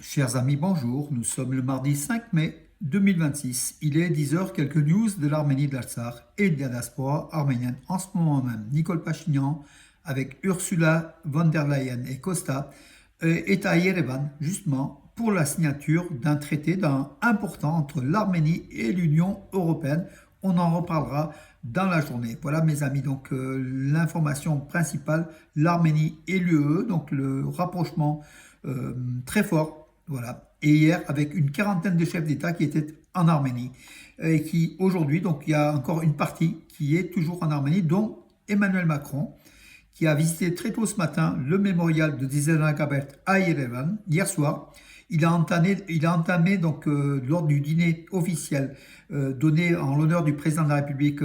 Chers amis, bonjour. Nous sommes le mardi 5 mai 2026. Il est 10 heures. Quelques news de l'Arménie, de l'Artsakh et de la diaspora arménienne. En ce moment même, Nicole Pachinian, avec Ursula von der Leyen et Costa, est à Yerevan, justement, pour la signature d'un traité important entre l'Arménie et l'Union européenne. On en reparlera dans la journée. Voilà, mes amis, donc l'information principale, l'Arménie et l'UE, donc le rapprochement très fort. Voilà. Et hier, avec une quarantaine de chefs d'État qui étaient en Arménie. Et qui, aujourd'hui, donc il y a encore une partie qui est toujours en Arménie, dont Emmanuel Macron, qui a visité très tôt ce matin le mémorial de Zizana Gabert à Yerevan, hier soir. Il a entamé donc, lors du dîner officiel donné en l'honneur du président de la République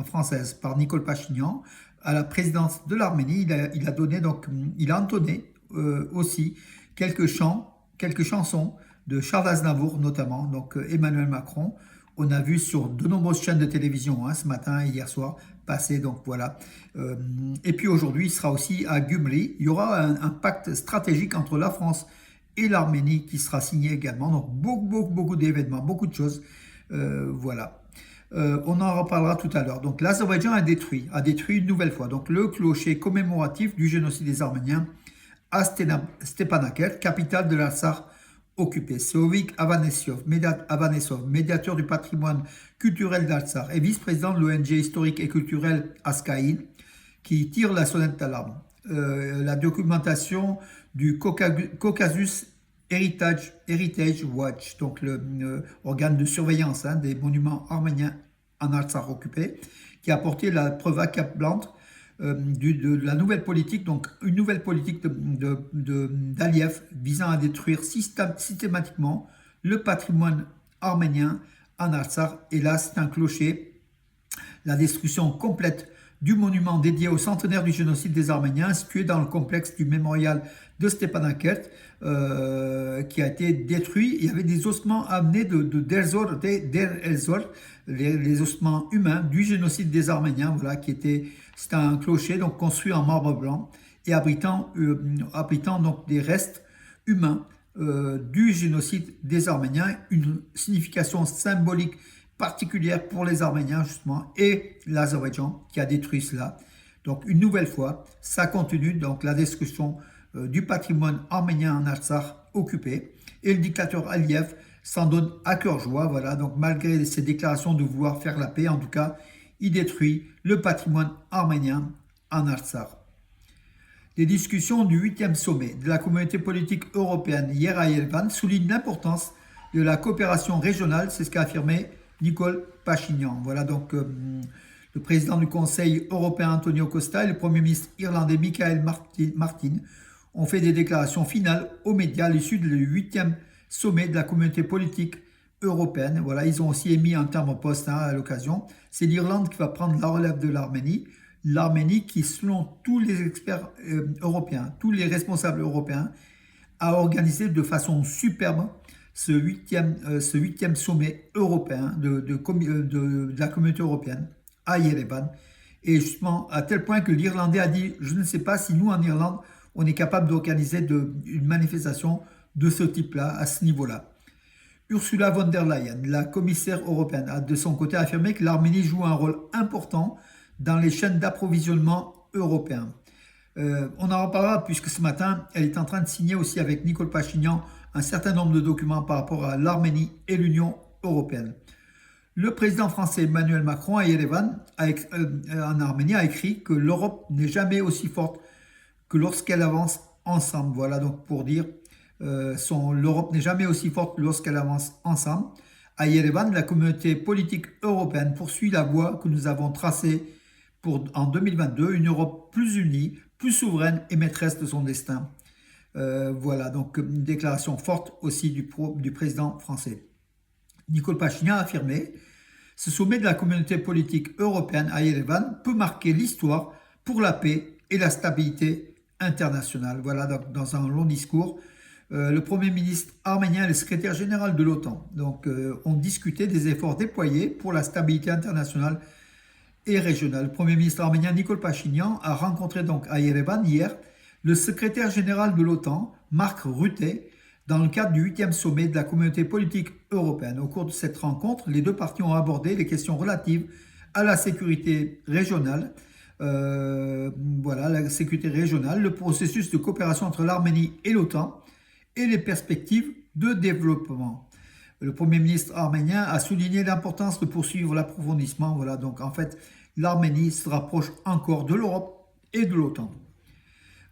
française par Nicole Pachinian à la présidence de l'Arménie. Il a entonné aussi quelques chants, quelques chansons de Charles Aznavour notamment, donc Emmanuel Macron. On a vu sur de nombreuses chaînes de télévision ce matin et hier soir passer, donc voilà. Et puis aujourd'hui, il sera aussi à Gümri. Il y aura un pacte stratégique entre la France et l'Arménie qui sera signé également. Donc beaucoup d'événements, beaucoup de choses. Voilà. On en reparlera tout à l'heure. Donc l'Azerbaïdjan a détruit une nouvelle fois donc le clocher commémoratif du génocide des Arméniens à Stepanakert, capitale de l'Artsakh occupée. Seovik Avanesov, médiateur du patrimoine culturel d'Artsakh et vice-président de l'ONG historique et culturelle Askaïn, qui tire la sonnette d'alarme. La documentation du Caucasus Heritage Watch, donc l'organe de surveillance des monuments arméniens en Artsakh occupé, qui a apporté la preuve accablante de la nouvelle politique, donc une nouvelle politique d'Aliyev visant à détruire systématiquement le patrimoine arménien en Artsakh. Et là, c'est un clocher. La destruction complète du monument dédié au centenaire du génocide des Arméniens, situé dans le complexe du mémorial de Stepanakert, qui a été détruit. Il y avait des ossements amenés de Der el-Zor, les ossements humains du génocide des Arméniens, voilà, c'était un clocher donc construit en marbre blanc et abritant donc des restes humains du génocide des Arméniens, une signification symbolique particulière pour les Arméniens justement et l'Azerbaïdjan qui a détruit cela. Donc une nouvelle fois, ça continue donc la destruction du patrimoine arménien en Artsakh occupé et le dictateur Aliyev s'en donne à cœur joie. Voilà, donc malgré ses déclarations de vouloir faire la paix, en tout cas, il détruit le patrimoine arménien en Artsakh. Les discussions du 8e sommet de la communauté politique européenne hier à Yerevan soulignent l'importance de la coopération régionale, c'est ce qu'a affirmé Nicole Pachinian. Voilà donc le président du Conseil européen Antonio Costa et le Premier ministre irlandais Michael Martin ont fait des déclarations finales aux médias à l'issue du 8e sommet de la communauté politique européenne. Voilà, ils ont aussi émis un terme poste à l'occasion. C'est l'Irlande qui va prendre la relève de l'Arménie. L'Arménie qui, selon tous les experts européens, tous les responsables européens, a organisé de façon superbe ce huitième sommet européen de la communauté européenne à Yerevan. Et justement, à tel point que l'Irlandais a dit, je ne sais pas si nous en Irlande, on est capable d'organiser une manifestation de ce type-là, à ce niveau-là. Ursula von der Leyen, la commissaire européenne, a de son côté affirmé que l'Arménie joue un rôle important dans les chaînes d'approvisionnement européens. On en reparlera puisque ce matin, elle est en train de signer aussi avec Nicole Pachinian un certain nombre de documents par rapport à l'Arménie et l'Union européenne. Le président français Emmanuel Macron à Yerevan, en Arménie, a écrit que l'Europe n'est jamais aussi forte que lorsqu'elle avance ensemble. Voilà donc pour dire l'Europe n'est jamais aussi forte lorsqu'elle avance ensemble. À Yerevan, la communauté politique européenne poursuit la voie que nous avons tracée en 2022, une Europe plus unie, plus souveraine et maîtresse de son destin. Voilà, donc une déclaration forte aussi du président français. Nicole Pachinian a affirmé: ce sommet de la communauté politique européenne à Yerevan peut marquer l'histoire pour la paix et la stabilité internationale. Voilà, donc, dans un long discours, le Premier ministre arménien et le secrétaire général de l'OTAN ont discuté des efforts déployés pour la stabilité internationale et régionale. Le Premier ministre arménien Nicole Pachinian a rencontré donc à Yerevan hier le secrétaire général de l'OTAN, Mark Rutte, Dans le cadre du 8e sommet de la communauté politique européenne. Au cours de cette rencontre, les deux parties ont abordé les questions relatives à la sécurité régionale, voilà, la sécurité régionale, le processus de coopération entre l'Arménie et l'OTAN et les perspectives de développement. Le Premier ministre arménien a souligné l'importance de poursuivre l'approfondissement. Voilà, donc en fait, l'Arménie se rapproche encore de l'Europe et de l'OTAN.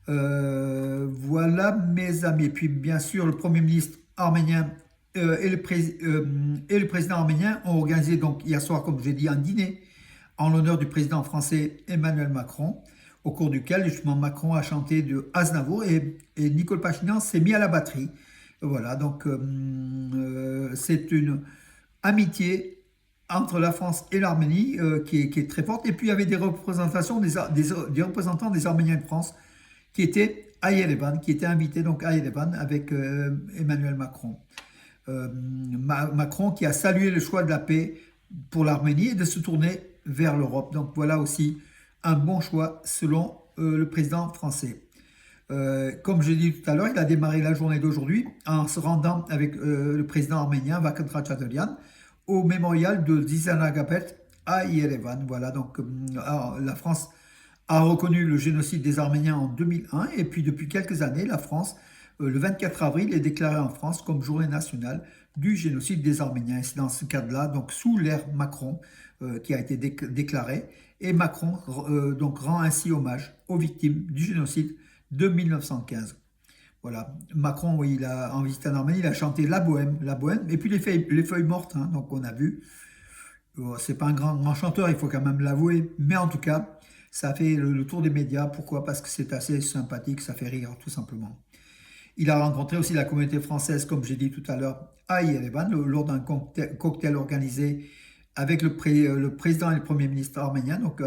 Voilà mes amis. Et puis bien sûr, le Premier ministre arménien et le président arménien ont organisé donc hier soir, comme j'ai dit, un dîner en l'honneur du président français Emmanuel Macron, au cours duquel justement Macron a chanté de Aznavour et Nicole Pachinian s'est mis à la batterie. Voilà, donc c'est une amitié entre la France et l'Arménie qui est très forte. Et puis il y avait des représentations des représentants des Arméniens de France qui étaient à Yerevan, qui étaient invités donc à Yerevan avec Emmanuel Macron. Macron qui a salué le choix de la paix pour l'Arménie et de se tourner vers l'Europe. Donc voilà aussi un bon choix selon le président français. Comme je l'ai dit tout à l'heure, il a démarré la journée d'aujourd'hui en se rendant avec le président arménien Vakhtang Tchatcheryan au mémorial de Dzizanagapet à Yerevan. Voilà, donc la France a reconnu le génocide des Arméniens en 2001 et puis depuis quelques années, la France, le 24 avril, est déclarée en France comme journée nationale du génocide des Arméniens. Et c'est dans ce cadre-là, donc sous l'ère Macron, qui a été déclarée, et Macron donc rend ainsi hommage aux victimes du génocide de 1915. Voilà, Macron, oui, en visitant l'Arménie, il a chanté la bohème, et puis les feuilles mortes, hein, donc on a vu. C'est pas un grand chanteur, il faut quand même l'avouer, mais en tout cas, ça a fait le tour des médias. Pourquoi? Parce que c'est assez sympathique, ça fait rire, tout simplement. Il a rencontré aussi la communauté française, comme j'ai dit tout à l'heure, à Yerevan, lors d'un cocktail organisé avec le président et le premier ministre arménien, donc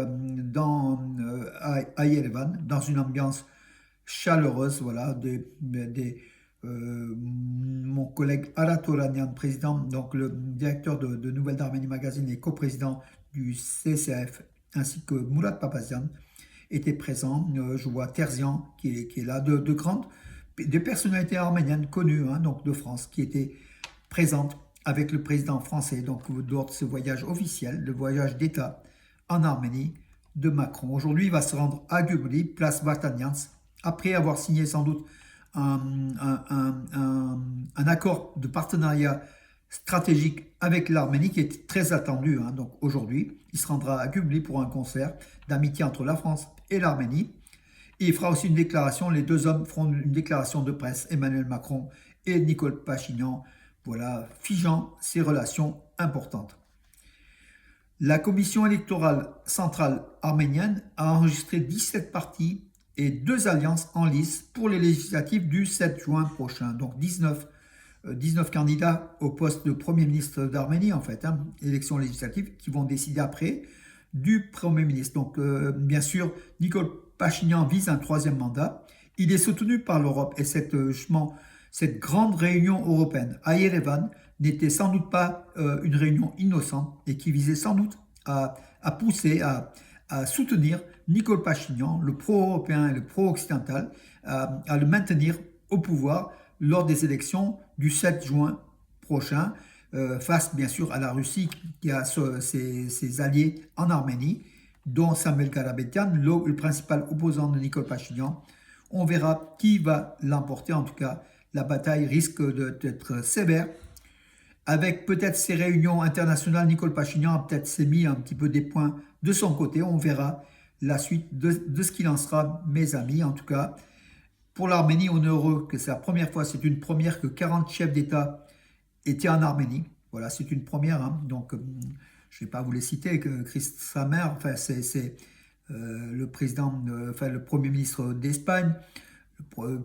à Yerevan, dans une ambiance chaleureuse. Voilà, mon collègue Arat Oranian, président, donc le directeur de Nouvelles d'Arménie Magazine et coprésident du CCAF, ainsi que Murat Papazian, étaient présents. Je vois Terzian qui est là, des personnalités arméniennes connues, hein, donc de France, qui étaient présentes avec le président français, donc lors de ce voyage officiel, le voyage d'État en Arménie de Macron. Aujourd'hui, il va se rendre à Gubli, place Vartanians, après avoir signé sans doute un accord de partenariat stratégique avec l'Arménie qui est très attendu. Hein. Donc aujourd'hui, il se rendra à Gubli pour un concert d'amitié entre la France et l'Arménie. Et il fera aussi une déclaration, les deux hommes feront une déclaration de presse, Emmanuel Macron et Nicole Pachinian, voilà, figeant ces relations importantes. La commission électorale centrale arménienne a enregistré 17 partis et 2 alliances en lice pour les législatives du 7 juin prochain. Donc 19 candidats au poste de Premier ministre d'Arménie, en fait, hein, élections législatives qui vont décider après du Premier ministre. Donc bien sûr, Nicole Pachinian vise un 3e mandat. Il est soutenu par l'Europe et cette grande réunion européenne à Yerevan n'était sans doute pas une réunion innocente et qui visait sans doute à pousser, à soutenir Nicole Pachinian, le pro-européen et le pro-occidental, à le maintenir au pouvoir lors des élections du 7 juin prochain, face bien sûr à la Russie qui a ses alliés en Arménie, dont Samuel Karapetyan, le principal opposant de Nicole Pachinian. On verra qui va l'emporter. En tout cas, la bataille risque d'être sévère. Avec peut-être ces réunions internationales, Nicole Pachinian a peut-être mis un petit peu des points de son côté. On verra la suite de ce qu'il en sera, mes amis. En tout cas, pour l'Arménie, on est heureux que c'est la première fois, c'est une première que 40 chefs d'État étaient en Arménie. Voilà, c'est une première. Hein. Donc, je ne vais pas vous les citer, que Christ Samer, enfin, c'est le président, enfin, le Premier ministre d'Espagne,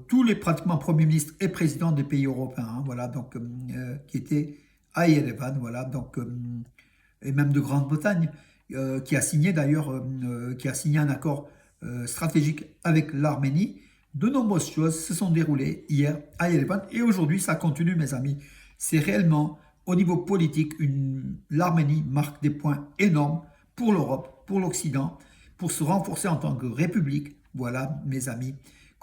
tous les pratiquement premiers ministres et présidents des pays européens, hein, voilà, donc qui étaient à Yerevan, voilà, donc et même de Grande-Bretagne, qui a signé d'ailleurs, qui a signé un accord stratégique avec l'Arménie. De nombreuses choses se sont déroulées hier à Yerevan et aujourd'hui ça continue, mes amis. C'est réellement au niveau politique, l'Arménie marque des points énormes pour l'Europe, pour l'Occident, pour se renforcer en tant que république. Voilà, mes amis.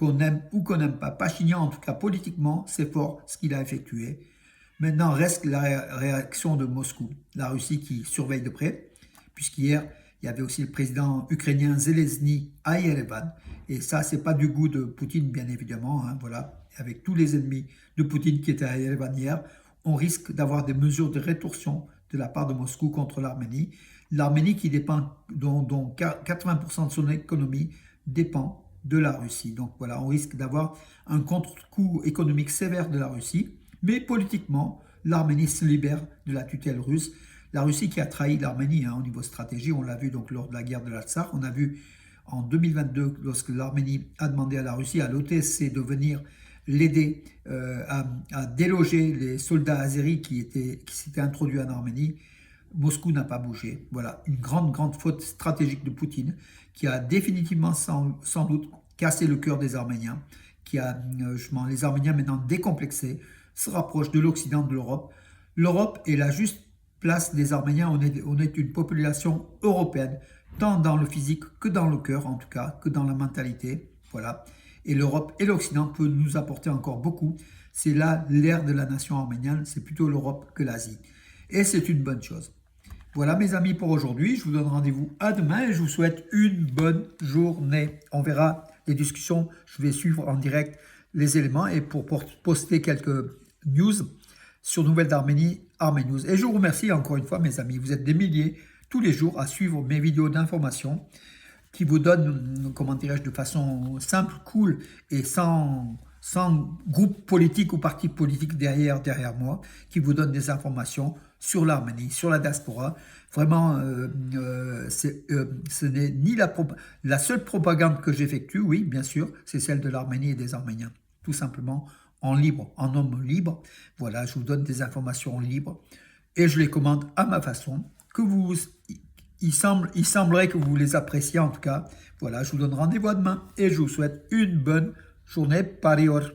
qu'on aime ou qu'on n'aime pas. Pachinian, en tout cas politiquement, c'est fort ce qu'il a effectué. Maintenant reste la réaction de Moscou, la Russie qui surveille de près, puisqu'hier, il y avait aussi le président ukrainien Zelensky à Yerevan. Et ça, c'est pas du goût de Poutine, bien évidemment. Hein, voilà. Avec tous les ennemis de Poutine qui étaient à Yerevan hier, on risque d'avoir des mesures de rétorsion de la part de Moscou contre l'Arménie. L'Arménie qui dépend, dont 80% de son économie dépend de la Russie. Donc voilà, on risque d'avoir un contre-coup économique sévère de la Russie. Mais politiquement, l'Arménie se libère de la tutelle russe. La Russie qui a trahi l'Arménie au niveau stratégie, on l'a vu donc lors de la guerre de l'Artsakh, on a vu en 2022 lorsque l'Arménie a demandé à la Russie, à l'OTSC de venir l'aider à déloger les soldats azéris qui s'étaient introduits en Arménie. Moscou n'a pas bougé. Voilà, une grande faute stratégique de Poutine qui a définitivement sans doute cassé le cœur des Arméniens, qui a les Arméniens maintenant décomplexés, se rapprochent de l'Occident, de l'Europe. L'Europe est la juste place des Arméniens. On est une population européenne, tant dans le physique que dans le cœur, en tout cas, que dans la mentalité. Voilà. Et l'Europe et l'Occident peuvent nous apporter encore beaucoup. C'est là l'ère de la nation arménienne, c'est plutôt l'Europe que l'Asie. Et c'est une bonne chose. Voilà mes amis pour aujourd'hui, je vous donne rendez-vous à demain et je vous souhaite une bonne journée. On verra les discussions, je vais suivre en direct les éléments et pour poster quelques news sur Nouvelles d'Arménie, Arménews. Et je vous remercie encore une fois mes amis, vous êtes des milliers tous les jours à suivre mes vidéos d'information qui vous donnent, comment dirais-je, de façon simple, cool et sans groupe politique ou parti politique derrière moi, qui vous donne des informations sur l'Arménie, sur la diaspora. Vraiment, ce n'est ni la seule propagande que j'effectue, oui, bien sûr, c'est celle de l'Arménie et des Arméniens, tout simplement en libre, en homme libre. Voilà, je vous donne des informations libres et je les commande à ma façon, il semblerait que vous les appréciez en tout cas. Voilà, je vous donne rendez-vous demain et je vous souhaite une bonne journée. Parior.